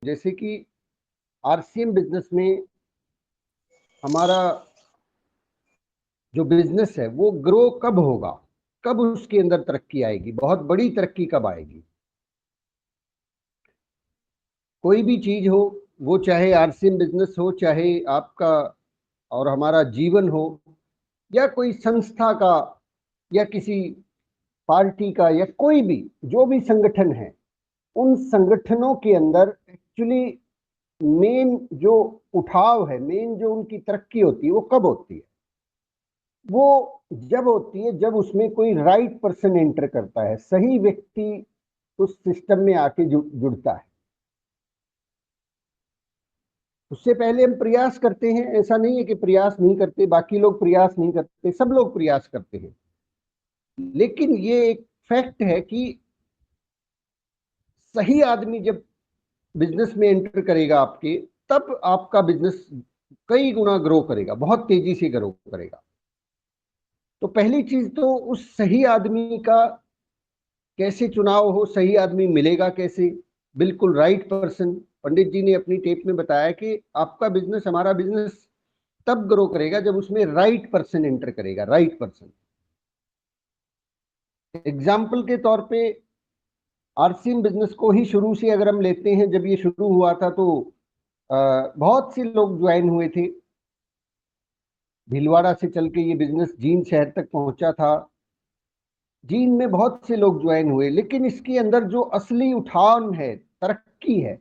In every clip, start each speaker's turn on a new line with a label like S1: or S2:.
S1: जैसे कि RCM business में हमारा जो बिजनेस है वो ग्रो कब होगा, कब उसके अंदर तरक्की आएगी, बहुत बड़ी तरक्की कब आएगी। कोई भी चीज हो, वो चाहे आरसीएम बिजनेस हो, चाहे आपका और हमारा जीवन हो, या कोई संस्था का, या किसी पार्टी का, या कोई भी जो भी संगठन है, उन संगठनों के अंदर एक्चुअली मेन जो उठाव है, मेन जो उनकी तरक्की होती है, वो कब होती है? वो जब होती है जब उसमें कोई राइट पर्सन एंटर करता है, सही व्यक्ति उस सिस्टम में आके जुड़ता है। उससे पहले हम प्रयास करते हैं, ऐसा नहीं है कि प्रयास नहीं करते, बाकी लोग प्रयास नहीं करते, सब लोग प्रयास करते हैं। लेकिन ये एक फैक्ट है कि सही आदमी जब बिजनेस में एंटर करेगा आपके, तब आपका बिजनेस कई गुना ग्रो करेगा, बहुत तेजी से ग्रो करेगा। तो पहली चीज तो उस सही आदमी का कैसे चुनाव हो, सही आदमी मिलेगा कैसे, बिल्कुल राइट पर्सन। पंडित जी ने अपनी टेप में बताया कि आपका बिजनेस, हमारा बिजनेस तब ग्रो करेगा जब उसमें राइट पर्सन एंटर करेगा, राइट पर्सन। एग्जाम्पल के तौर पे आरसीएम बिजनेस को ही शुरू से अगर हम लेते हैं, जब ये शुरू हुआ था तो बहुत से लोग ज्वाइन हुए थे। भीलवाड़ा से चल के ये बिजनेस जींद शहर तक पहुंचा था। जींद में बहुत से लोग ज्वाइन हुए, लेकिन इसके अंदर जो असली उठान है, तरक्की है,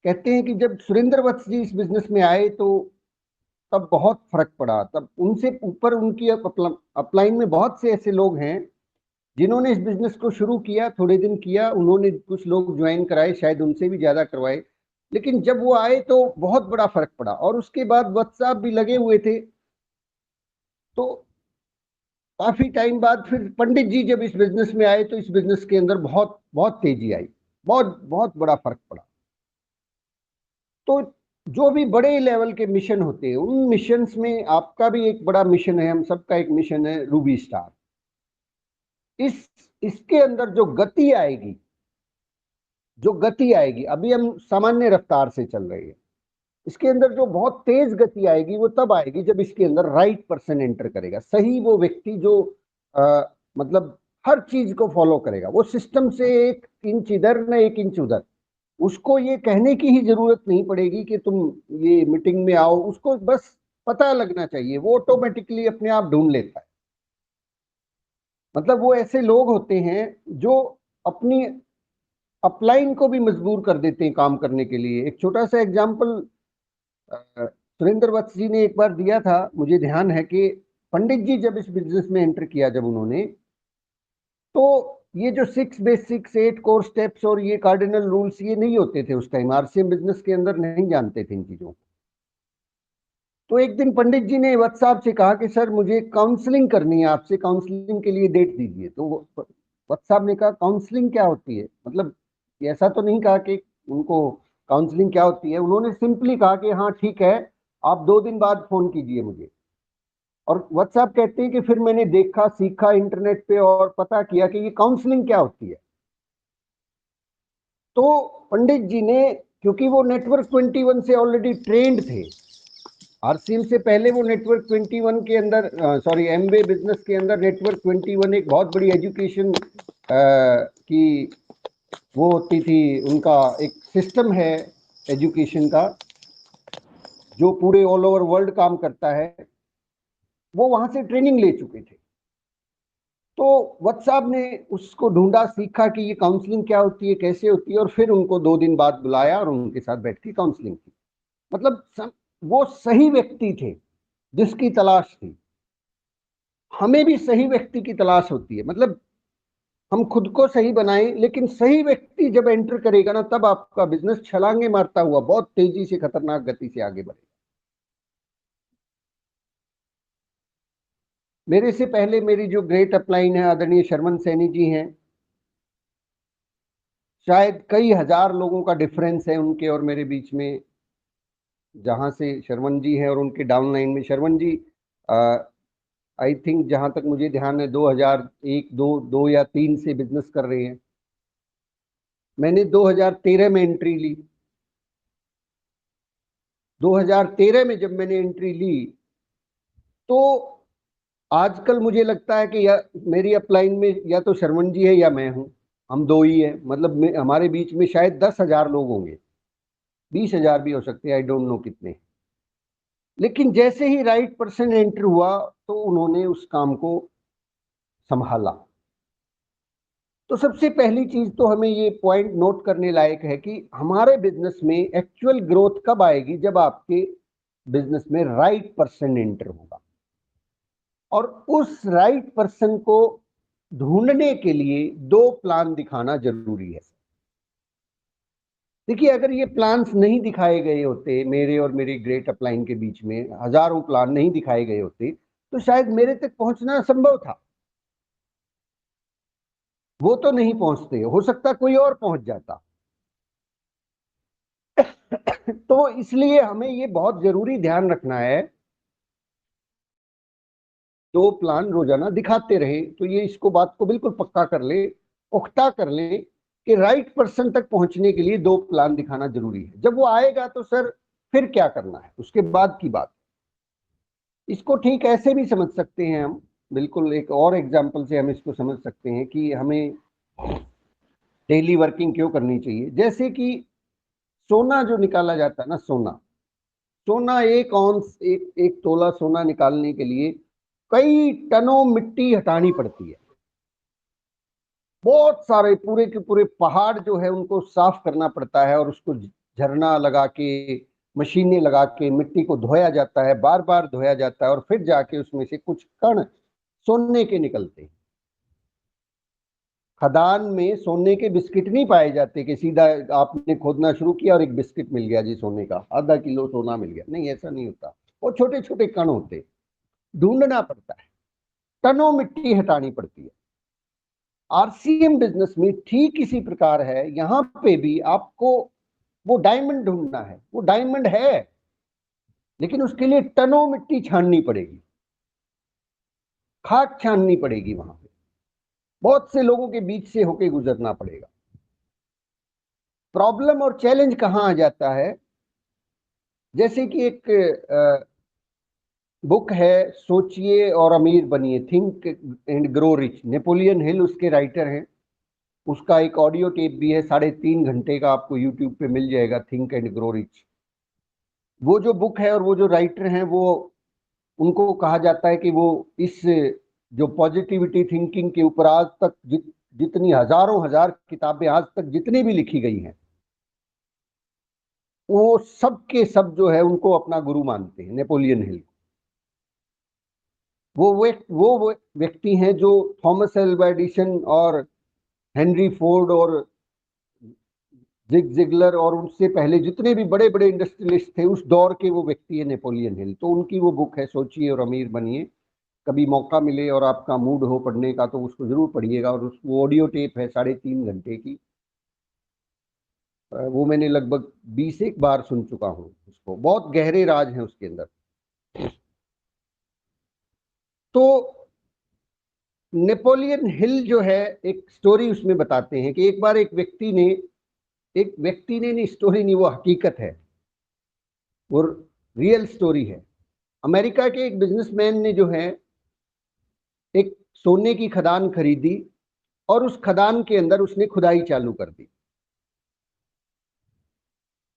S1: कहते हैं कि जब सुरेंद्र वत्स जी इस बिजनेस में आए तो तब बहुत फर्क पड़ा। तब उनसे ऊपर उनकी अपलाइन में बहुत से ऐसे लोग हैं जिन्होंने इस बिजनेस को शुरू किया, थोड़े दिन किया, उन्होंने कुछ लोग ज्वाइन कराए, शायद उनसे भी ज्यादा करवाए, लेकिन जब वो आए तो बहुत बड़ा फर्क पड़ा। और उसके बाद वत्स साहब भी लगे हुए थे, तो काफी टाइम बाद फिर पंडित जी जब इस बिजनेस में आए तो इस बिजनेस के अंदर बहुत बहुत तेजी आई, बहुत बहुत बड़ा फर्क पड़ा। तो जो भी बड़े लेवल के मिशन होते हैं, उन मिशंस में आपका भी एक बड़ा मिशन है, हम सबका एक मिशन है, रूबी स्टार। इस इसके अंदर जो गति आएगी, जो गति आएगी, अभी हम सामान्य रफ्तार से चल रहे हैं, इसके अंदर जो बहुत तेज गति आएगी वो तब आएगी जब इसके अंदर राइट पर्सन एंटर करेगा, सही वो व्यक्ति जो मतलब हर चीज को फॉलो करेगा, वो सिस्टम से एक इंच इधर न एक इंच उधर। उसको ये कहने की ही जरूरत नहीं पड़ेगी कि तुम ये मीटिंग में आओ, उसको बस पता लगना चाहिए, वो ऑटोमेटिकली अपने आप ढूंढ लेता है। मतलब वो ऐसे लोग होते हैं जो अपनी अपलाइन को भी मजबूर कर देते हैं काम करने के लिए। एक छोटा सा एग्जाम्पल सुरेंद्र वत्स जी ने एक बार दिया था, मुझे ध्यान है कि पंडित जी जब इस बिजनेस में एंटर किया जब उन्होंने, तो ये जो 6 बेसिक्स 8 कोर स्टेप्स और ये कार्डिनल रूल्स ये नहीं होते थे उस टाइम, आरसीएम बिजनेस के अंदर नहीं जानते थे इन चीजों को। तो एक दिन पंडित जी ने वत्स साहब से कहा कि सर मुझे काउंसलिंग करनी है आपसे, काउंसलिंग के लिए डेट दीजिए। तो वत्स साहब ने कहा काउंसलिंग क्या होती है, मतलब ऐसा तो नहीं कहा कि उनको काउंसलिंग क्या होती है, उन्होंने सिंपली कहा कि हाँ ठीक है, आप 2 दिन बाद फोन कीजिए मुझे। और व्हाट्सएप कहते हैं कि फिर मैंने देखा, सीखा इंटरनेट पे और पता किया कि ये काउंसलिंग क्या होती है। तो पंडित जी ने, क्योंकि वो नेटवर्क 21 से ऑलरेडी ट्रेंड थे, आरसीएम से पहले वो नेटवर्क 21 के अंदर, सॉरी एमवे बिजनेस के अंदर नेटवर्क 21 एक बहुत बड़ी एजुकेशन की वो होती थी, उनका एक सिस्टम है एजुकेशन का जो पूरे ऑल ओवर वर्ल्ड काम करता है। वो वहां से ट्रेनिंग ले चुके थे। तो व्हाट्सएप ने उसको ढूंढा, सीखा कि ये काउंसलिंग क्या होती है, कैसे होती है, और फिर उनको 2 दिन बाद बुलाया और उनके साथ बैठ के काउंसलिंग की। मतलब वो सही व्यक्ति थे जिसकी तलाश थी। हमें भी सही व्यक्ति की तलाश होती है, मतलब हम खुद को सही बनाएं, लेकिन सही व्यक्ति जब एंटर करेगा ना, तब आपका बिजनेस छलांगे मारता हुआ बहुत तेजी से, खतरनाक गति से आगे बढ़ेगा। मेरे से पहले मेरी जो ग्रेट अपलाइन है, आदरणीय शर्मन सैनी जी हैं, शायद कई हजार लोगों का डिफरेंस है उनके और मेरे बीच में। जहां से शर्मन जी हैं और उनके डाउनलाइन में शर्मन जी, आई थिंक जहां तक मुझे ध्यान है 2001 2 2 या 3 से बिजनेस कर रहे हैं। मैंने 2013 में एंट्री ली। 2013 में जब मैंने एंट्री ली तो आजकल मुझे लगता है कि या मेरी अपलाइन में या तो शरवण जी है या मैं हूं, हम दो ही है। मतलब हमारे बीच में शायद 10,000 लोग होंगे, 20,000 भी हो सकते हैं, आई डोंट नो कितने। लेकिन जैसे ही राइट पर्सन एंटर हुआ तो उन्होंने उस काम को संभाला। तो सबसे पहली चीज तो हमें ये पॉइंट नोट करने लायक है कि हमारे बिजनेस में एक्चुअल ग्रोथ कब आएगी, जब आपके बिजनेस में राइट पर्सन एंटर होगा। और उस राइट पर्सन को ढूंढने के लिए दो प्लान दिखाना जरूरी है। देखिए, अगर ये प्लान्स नहीं दिखाए गए होते, मेरे और मेरी ग्रेट अपलाइन के बीच में हजारों प्लान नहीं दिखाए गए होते, तो शायद मेरे तक पहुंचना संभव था। वो तो नहीं पहुंचते, हो सकता कोई और पहुंच जाता। तो इसलिए हमें ये बहुत जरूरी ध्यान रखना है, दो प्लान रोजाना दिखाते रहे। तो ये इसको बात को बिल्कुल पक्का कर ले, पुख्ता कर ले कि राइट पर्सन तक पहुंचने के लिए दो प्लान दिखाना जरूरी है। जब वो आएगा तो सर फिर क्या करना है, उसके बाद की बात। इसको ठीक ऐसे भी समझ सकते हैं हम, बिल्कुल एक और एग्जाम्पल से हम इसको समझ सकते हैं कि हमें डेली वर्किंग क्यों करनी चाहिए। जैसे कि सोना जो निकाला जाता है ना, सोना सोना एक औंस एक तोला सोना निकालने के लिए कई टनों मिट्टी हटानी पड़ती है। बहुत सारे पूरे के पूरे पहाड़ जो है उनको साफ करना पड़ता है, और उसको झरना लगा के, मशीनें लगा के मिट्टी को धोया जाता है, बार बार धोया जाता है, और फिर जाके उसमें से कुछ कण सोने के निकलते हैं। खदान में सोने के बिस्किट नहीं पाए जाते कि सीधा आपने खोदना शुरू किया और एक बिस्किट मिल गया जी सोने का, आधा किलो सोना मिल गया। नहीं, ऐसा नहीं होता। वो छोटे छोटे कण होते, ढूंढना पड़ता है, टनों मिट्टी हटानी पड़ती है। आरसीएम बिजनेस में ठीक इसी प्रकार है। यहां पे भी आपको वो डायमंड ढूंढना है, वो डायमंड है, लेकिन उसके लिए टनों मिट्टी छाननी पड़ेगी, खाक छाननी पड़ेगी, वहां पे बहुत से लोगों के बीच से होके गुजरना पड़ेगा। प्रॉब्लम और चैलेंज कहां आ जाता है, जैसे कि एक बुक है, सोचिए और अमीर बनिए, think and grow rich, Napoleon Hill उसके राइटर हैं। उसका एक ऑडियो टेप भी है 3.5 घंटे का, आपको यूट्यूब पे मिल जाएगा, थिंक एंड ग्रो रिच। वो जो बुक है और वो जो राइटर हैं, वो उनको कहा जाता है कि वो इस जो पॉजिटिविटी थिंकिंग के ऊपर आज तक जितनी हजारों हजार किताबें आज तक जितनी भी लिखी गई हैं, वो सब के सब जो है उनको अपना गुरु मानते हैं, नेपोलियन हिल। वो व्यक्ति हैं जो थॉमस एल्वा एडिसन और हेनरी फोर्ड और जिग जिगलर और उनसे पहले जितने भी बड़े बड़े इंडस्ट्रियलिस्ट थे उस दौर के, वो व्यक्ति है नेपोलियन हिल। तो उनकी वो बुक है, सोचिए और अमीर बनिए। कभी मौका मिले और आपका मूड हो पढ़ने का तो उसको जरूर पढ़िएगा। और उस वो ऑडियो टेप है 3.5 घंटे की, वो मैंने लगभग 20 एक बार सुन चुका हूँ उसको। बहुत गहरे राज हैं उसके अंदर। तो नेपोलियन हिल जो है, एक स्टोरी उसमें बताते हैं कि एक बार एक व्यक्ति ने नहीं, स्टोरी नहीं, वो हकीकत है, वो रियल स्टोरी है। अमेरिका के एक बिजनेसमैन ने जो है एक सोने की खदान खरीदी, और उस खदान के अंदर उसने खुदाई चालू कर दी।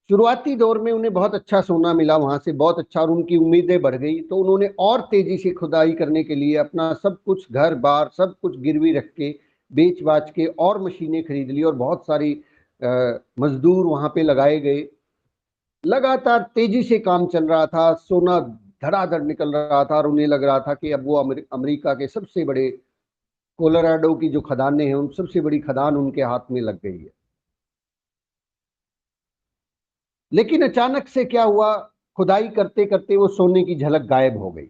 S1: शुरुआती दौर में उन्हें बहुत अच्छा सोना मिला वहां से, बहुत अच्छा, और उनकी उम्मीदें बढ़ गई। तो उन्होंने और तेजी से खुदाई करने के लिए अपना सब कुछ, घर बार सब कुछ गिरवी रख के, बेच बाच के और मशीनें खरीद ली, और बहुत सारी मजदूर वहां पे लगाए गए। लगातार तेजी से काम चल रहा था, सोना धड़ाधड़ निकल रहा था, और उन्हें लग रहा था कि अब वो अमेरिका के सबसे बड़े कोलोराडो की जो खदानें हैं, उन सबसे बड़ी खदान उनके हाथ में लग गई है। लेकिन अचानक से क्या हुआ, खुदाई करते करते वो सोने की झलक गायब हो गई।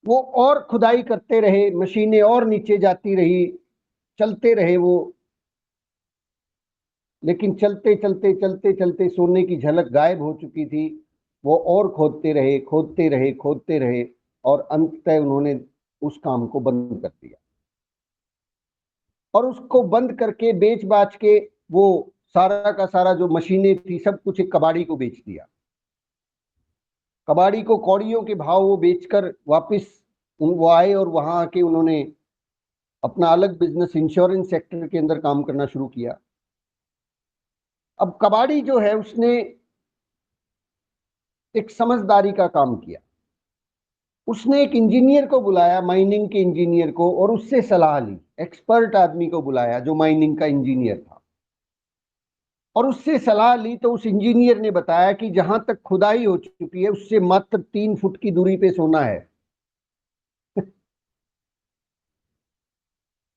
S1: वो और खुदाई करते रहे, मशीनें और नीचे जाती रही, चलते रहे वो, लेकिन चलते चलते चलते चलते सोने की झलक गायब हो चुकी थी। वो और खोदते रहे, खोदते रहे, खोदते रहे, और अंततः उन्होंने उस काम को बंद कर दिया। और उसको बंद करके बेच बाच के वो सारा का सारा जो मशीनें थी सब कुछ एक कबाड़ी को बेच दिया। कबाड़ी को कौड़ियों के भाव वो बेचकर वापस वो आए और वहां आके उन्होंने अपना अलग बिजनेस इंश्योरेंस सेक्टर के अंदर काम करना शुरू किया। अब कबाड़ी जो है उसने एक समझदारी का काम किया। उसने एक इंजीनियर को बुलाया, माइनिंग के इंजीनियर को, और उससे सलाह ली। एक्सपर्ट आदमी को बुलाया जो माइनिंग का इंजीनियर था, और उससे सलाह ली तो उस इंजीनियर ने बताया कि जहां तक खुदाई हो चुकी है उससे मात्र 3 फुट की दूरी पे सोना है।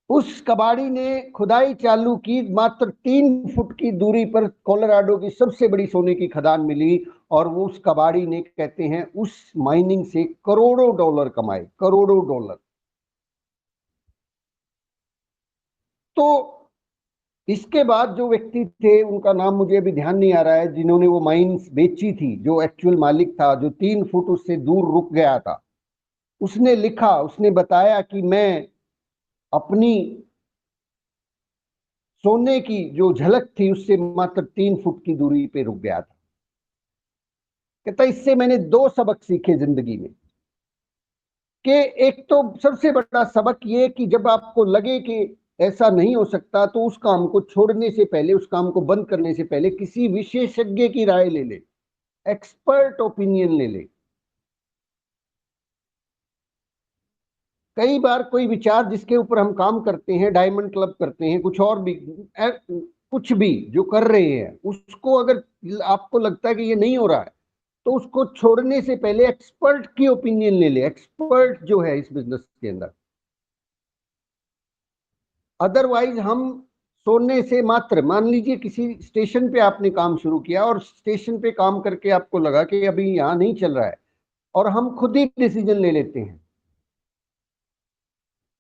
S1: उस कबाड़ी ने खुदाई चालू की, मात्र 3 फुट की दूरी पर कोलोराडो की सबसे बड़ी सोने की खदान मिली, और वो उस कबाड़ी ने, कहते हैं, उस माइनिंग से करोड़ों डॉलर कमाए, करोड़ों डॉलर। तो इसके बाद जो व्यक्ति थे, उनका नाम मुझे अभी ध्यान नहीं आ रहा है, जिन्होंने वो माइंस बेची थी, जो एक्चुअल मालिक था, जो 3 फुट उससे दूर रुक गया था, उसने लिखा, उसने बताया कि मैं अपनी सोने की जो झलक थी उससे मात्र 3 फुट की दूरी पे रुक गया था। कहता इससे मैंने 2 सबक सीखे जिंदगी में, कि एक तो सबसे बड़ा सबक ये कि जब आपको लगे कि ऐसा नहीं हो सकता तो उस काम को छोड़ने से पहले, उस काम को बंद करने से पहले किसी विशेषज्ञ की राय ले ले, एक्सपर्ट ओपिनियन ले ले। कई बार कोई विचार जिसके ऊपर हम काम करते हैं, डायमंड क्लब करते हैं, कुछ और भी, कुछ भी जो कर रहे हैं, उसको अगर आपको लगता है कि ये नहीं हो रहा है तो उसको छोड़ने से पहले एक्सपर्ट की ओपिनियन ले ले, एक्सपर्ट जो है इस बिजनेस के अंदर। अदरवाइज हम सोने से मात्र, मान लीजिए किसी स्टेशन पे आपने काम शुरू किया और स्टेशन पे काम करके आपको लगा कि अभी यहां नहीं चल रहा है, और हम खुद ही डिसीजन ले लेते हैं।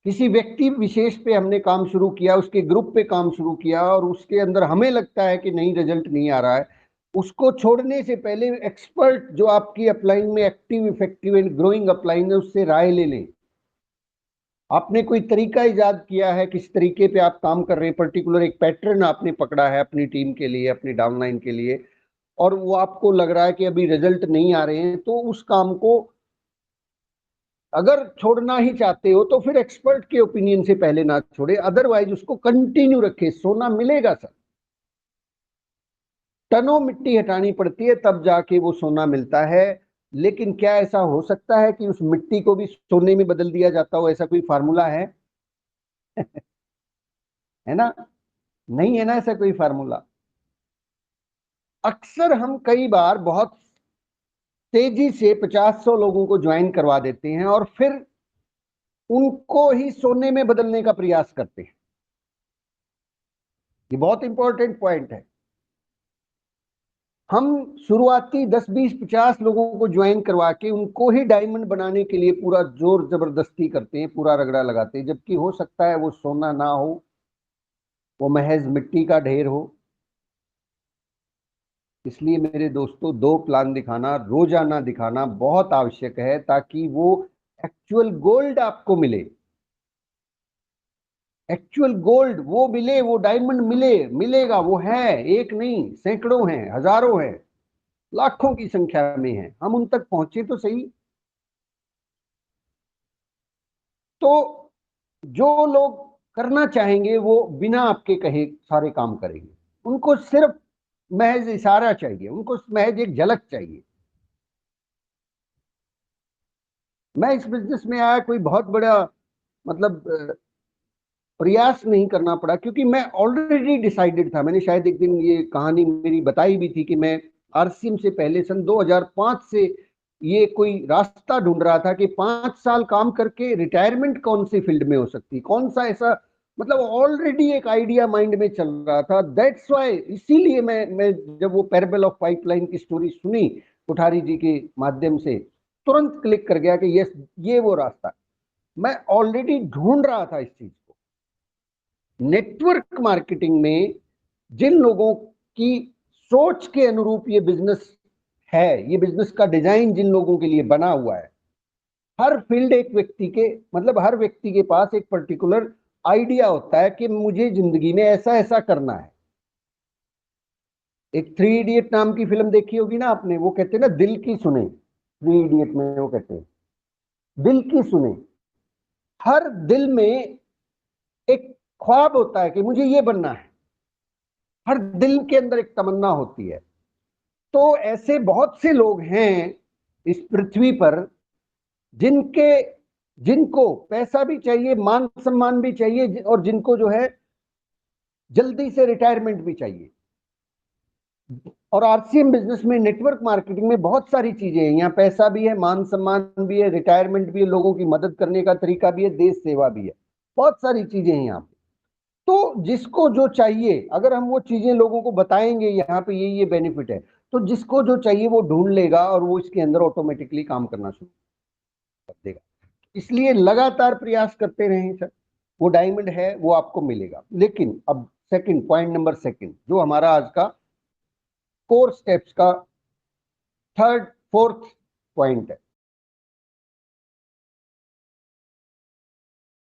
S1: किसी व्यक्ति विशेष पे हमने काम शुरू किया, उसके ग्रुप पे काम शुरू किया, और उसके अंदर हमें लगता है कि नहीं, रिजल्ट नहीं आ रहा है, उसको छोड़ने से पहले एक्सपर्ट जो आपकी अपलाइन में active, effective and growing upline है, उससे राय ले लें। आपने कोई तरीका इजाद किया है, किस तरीके पे आप काम कर रहे हैं, पर्टिकुलर एक पैटर्न आपने पकड़ा है अपनी टीम के लिए, अपनी डाउनलाइन के लिए, और वो आपको लग रहा है कि अभी रिजल्ट नहीं आ रहे हैं, तो उस काम को अगर छोड़ना ही चाहते हो तो फिर एक्सपर्ट के ओपिनियन से पहले ना छोड़े, अदरवाइज उसको कंटिन्यू रखे। सोना मिलेगा सर, टनों मिट्टी हटानी पड़ती है तब जाके वो सोना मिलता है। लेकिन क्या ऐसा हो सकता है कि उस मिट्टी को भी सोने में बदल दिया जाता हो? ऐसा कोई फार्मूला है? है ना? नहीं है ना ऐसा कोई फार्मूला। अक्सर हम कई बार बहुत तेजी से 50-100 लोगों को ज्वाइन करवा देते हैं और फिर उनको ही सोने में बदलने का प्रयास करते हैं। ये बहुत इंपॉर्टेंट पॉइंट है। हम शुरुआती 10-20-50 लोगों को ज्वाइन करवा के उनको ही डायमंड बनाने के लिए पूरा जोर जबरदस्ती करते हैं, पूरा रगड़ा लगाते हैं, जबकि हो सकता है वो सोना ना हो, वो महज मिट्टी का ढेर हो। इसलिए मेरे दोस्तों, 2 प्लान दिखाना, रोजाना दिखाना बहुत आवश्यक है, ताकि वो एक्चुअल गोल्ड आपको मिले। एक्चुअल गोल्ड वो मिले, वो डायमंड मिले, मिलेगा। वो है, एक नहीं, सैकड़ों हैं, हजारों हैं, लाखों की संख्या में है। हम उन तक पहुंचे तो सही। तो जो लोग करना चाहेंगे वो बिना आपके कहे सारे काम करेंगे। उनको सिर्फ महज इशारा चाहिए, उनको महज एक झलक चाहिए। मैं इस बिजनेस में आया, कोई बहुत बड़ा मतलब प्रयास नहीं करना पड़ा, क्योंकि मैं ऑलरेडी डिसाइडेड था। मैंने शायद एक दिन ये कहानी मेरी बताई भी थी कि मैं आरसीएम से पहले सन 2005 से ये कोई रास्ता ढूंढ रहा था कि 5 साल काम करके रिटायरमेंट कौन सी फील्ड में हो सकती, कौन सा ऐसा, मतलब ऑलरेडी एक आइडिया माइंड में चल रहा था। दैट्स वाई, इसीलिए मैं जब वो पैराबल ऑफ पाइपलाइन की स्टोरी सुनी कोठारी जी के माध्यम से, तुरंत क्लिक कर गया कि यस, ये वो रास्ता। मैं ऑलरेडी ढूंढ रहा था इस चीज को। नेटवर्क मार्केटिंग में जिन लोगों की सोच के अनुरूप ये बिजनेस है, ये बिजनेस का डिजाइन जिन लोगों के लिए बना हुआ है, हर फील्ड एक व्यक्ति के, मतलब हर व्यक्ति के पास एक पर्टिकुलर आइडिया होता है कि मुझे जिंदगी में ऐसा ऐसा करना है। एक थ्री इडियट नाम की फिल्म देखी होगी ना आपने, वो कहते हैं ना दिल की सुने, थ्री इडियट में वो कहते हैं दिल की सुने। हर दिल में एक ख्वाब होता है कि मुझे ये बनना है, हर दिल के अंदर एक तमन्ना होती है। तो ऐसे बहुत से लोग हैं इस पृथ्वी पर जिनके जिनको पैसा भी चाहिए, मान सम्मान भी चाहिए, और जिनको जो है जल्दी से रिटायरमेंट भी चाहिए। और आरसीएम बिजनेस में, नेटवर्क मार्केटिंग में बहुत सारी चीजें हैं। यहाँ पैसा भी है, मान सम्मान भी है, रिटायरमेंट भी है, लोगों की मदद करने का तरीका भी है, देश सेवा भी है, बहुत सारी चीजें हैं यहाँ पे। तो जिसको जो चाहिए, अगर हम वो चीजें लोगों को बताएंगे यहाँ पे ये बेनिफिट है, तो जिसको जो चाहिए वो ढूंढ लेगा और वो इसके अंदर ऑटोमेटिकली काम करना शुरू कर देगा। इसलिए लगातार प्रयास करते रहें सर, वो डायमंड है वो आपको मिलेगा। लेकिन अब सेकंड पॉइंट, नंबर सेकंड, जो हमारा आज का कोर स्टेप्स का थर्ड फोर्थ पॉइंट है,